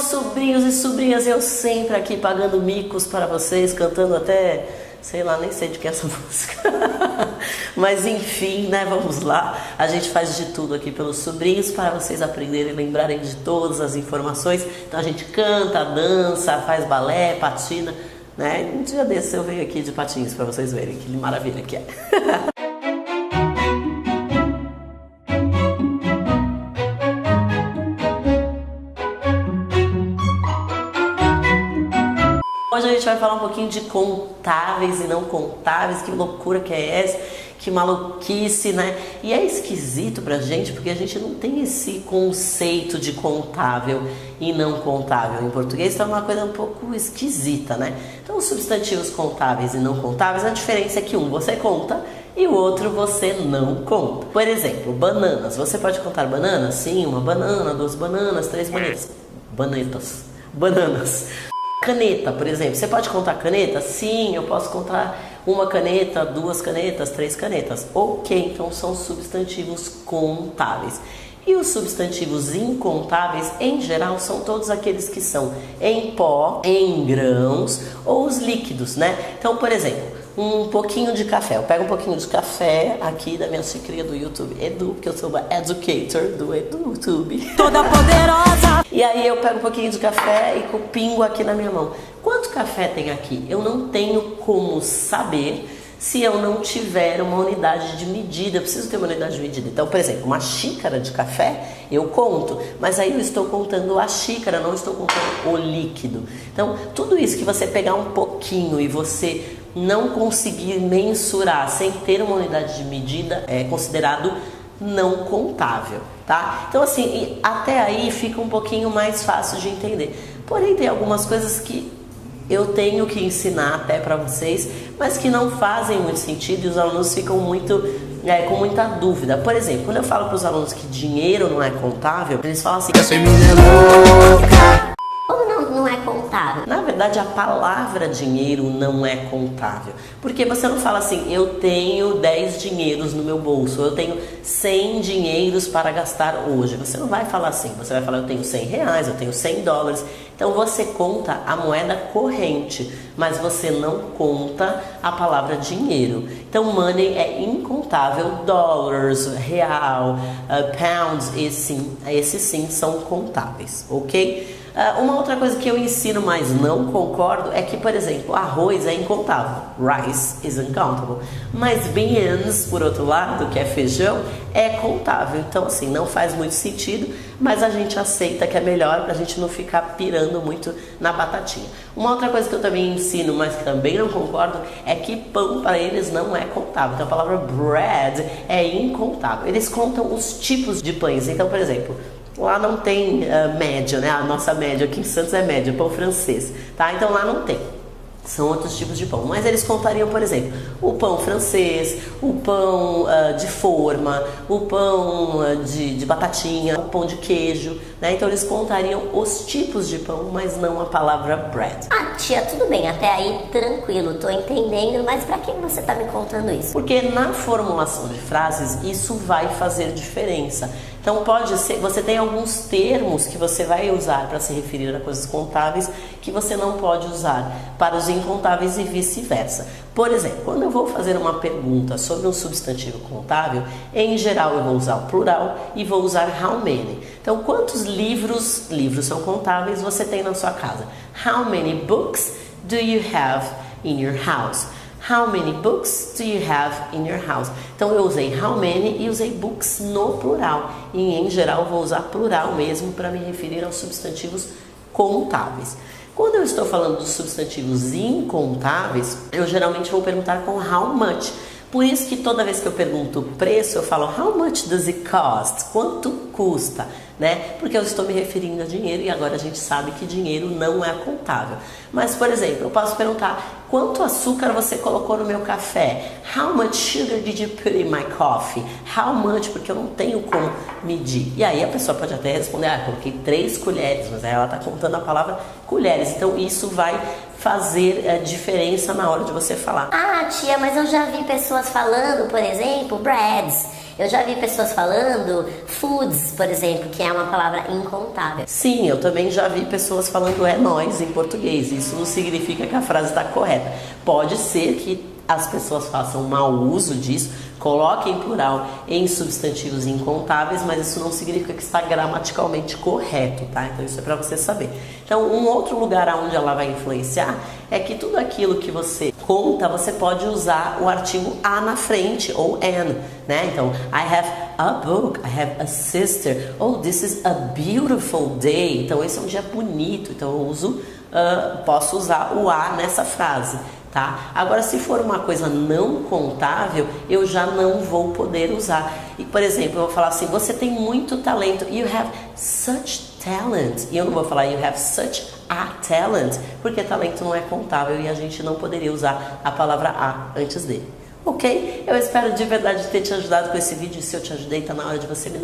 meus sobrinhos e sobrinhas, eu sempre aqui pagando micos para vocês, cantando até, sei lá, nem sei de que é essa música. Mas enfim, né, vamos lá. A gente faz de tudo aqui pelos sobrinhos para vocês aprenderem e lembrarem de todas as informações. Então a gente canta, dança, faz balé, patina, né? Um dia desses eu venho aqui de patins para vocês verem que maravilha que é. Hoje a gente vai falar um pouquinho de contáveis e não contáveis, que loucura que é essa, que maluquice, né? E é esquisito pra gente porque a gente não tem esse conceito de contável e não contável. Em português então é uma coisa um pouco esquisita, né? Então os substantivos contáveis e não contáveis, a diferença é que um você conta e o outro você não conta. Por exemplo, bananas. Você pode contar bananas? Sim, uma banana, duas bananas, três bananas. Caneta, por exemplo, você pode contar caneta? Sim, eu posso contar uma caneta, duas canetas, três canetas. Ok, então são substantivos contáveis. E os substantivos incontáveis, em geral, são todos aqueles que são em pó, em grãos ou os líquidos, né? Então, por exemplo, um pouquinho de café. Eu pego um pouquinho de café aqui da minha xicrinha do YouTube Edu, porque eu sou uma educator do YouTube. Toda poderosa! E aí eu pego um pouquinho de café e pingo aqui na minha mão. Quanto café tem aqui? Eu não tenho como saber se eu não tiver uma unidade de medida. Eu preciso ter uma unidade de medida. Então, por exemplo, uma xícara de café, eu conto, mas aí eu estou contando a xícara, não estou contando o líquido. Então, tudo isso que você pegar um pouquinho e você não conseguir mensurar sem ter uma unidade de medida é considerado não contável, tá? Então assim, até aí fica um pouquinho mais fácil de entender. Porém tem algumas coisas que eu tenho que ensinar até para vocês, mas que não fazem muito sentido e os alunos ficam com muita dúvida. Por exemplo, quando eu falo para os alunos que dinheiro não é contável, eles falam assim: essa menina é louca. Não é contável. Na verdade, a palavra dinheiro não é contável. Porque você não fala assim, eu tenho 10 dinheiros no meu bolso, eu tenho 100 dinheiros para gastar hoje. Você não vai falar assim, você vai falar, eu tenho 100 reais, eu tenho 100 dólares. Então você conta a moeda corrente, mas você não conta a palavra dinheiro. Então money é incontável, dollars, real, pounds, esses sim são contáveis, ok? Uma outra coisa que eu ensino, mas não concordo, é que, por exemplo, arroz é incontável. Rice is uncountable. Mas beans, por outro lado, que é feijão, é contável. Então, assim, não faz muito sentido, mas a gente aceita que é melhor pra gente não ficar pirando muito na batatinha. Uma outra coisa que eu também ensino, mas que também não concordo, é que pão para eles não é contável. Então, a palavra bread é incontável. Eles contam os tipos de pães. Então, por exemplo, lá não tem média, né? A nossa média aqui em Santos é média, pão francês, tá? Então lá não tem. São outros tipos de pão. Mas eles contariam, por exemplo, o pão francês, o pão de forma, o pão de batatinha, o pão de queijo, né? Então eles contariam os tipos de pão, mas não a palavra bread. Ah, tia, tudo bem, até aí tranquilo, tô entendendo, mas pra que você tá me contando isso? Porque na formulação de frases isso vai fazer diferença. Então pode ser, você tem alguns termos que você vai usar para se referir a coisas contáveis que você não pode usar para os incontáveis e vice-versa. Por exemplo, quando eu vou fazer uma pergunta sobre um substantivo contável, em geral eu vou usar o plural e vou usar how many. Então quantos livros são contáveis você tem na sua casa? How many books do you have in your house? How many books do you have in your house? Então eu usei how many e usei books no plural. E em geral vou usar plural mesmo para me referir aos substantivos contáveis. Quando eu estou falando dos substantivos incontáveis, eu geralmente vou perguntar com how much. Por isso que toda vez que eu pergunto o preço, eu falo how much does it cost? Quanto custa? Né? Porque eu estou me referindo a dinheiro e agora a gente sabe que dinheiro não é contável. Mas, por exemplo, eu posso perguntar quanto açúcar você colocou no meu café? How much sugar did you put in my coffee? How much? Porque eu não tenho como medir. E aí a pessoa pode até responder, coloquei 3 colheres, mas aí ela está contando a palavra colheres. Então isso vai fazer diferença na hora de você falar. Ah, tia, mas eu já vi pessoas falando, por exemplo, breads. Eu já vi pessoas falando foods, por exemplo, que é uma palavra incontável. Sim, eu também já vi pessoas falando é nóis em português. Isso não significa que a frase está correta. Pode ser que as pessoas façam mau uso disso, coloquem plural em substantivos incontáveis, mas isso não significa que está gramaticalmente correto, tá? Então isso é para você saber. Então um outro lugar onde ela vai influenciar é que tudo aquilo que você conta, você pode usar o artigo a na frente, ou an, né? Então, I have a book, I have a sister, oh, this is a beautiful day. Então esse é um dia bonito, então eu uso, posso usar o a nessa frase. Tá? Agora, se for uma coisa não contável, eu já não vou poder usar. E, por exemplo, eu vou falar assim, você tem muito talento. You have such talent. E eu não vou falar you have such a talent, porque talento não é contável e a gente não poderia usar a palavra a antes dele. Ok? Eu espero de verdade ter te ajudado com esse vídeo. Se eu te ajudei, tá na hora de você me dar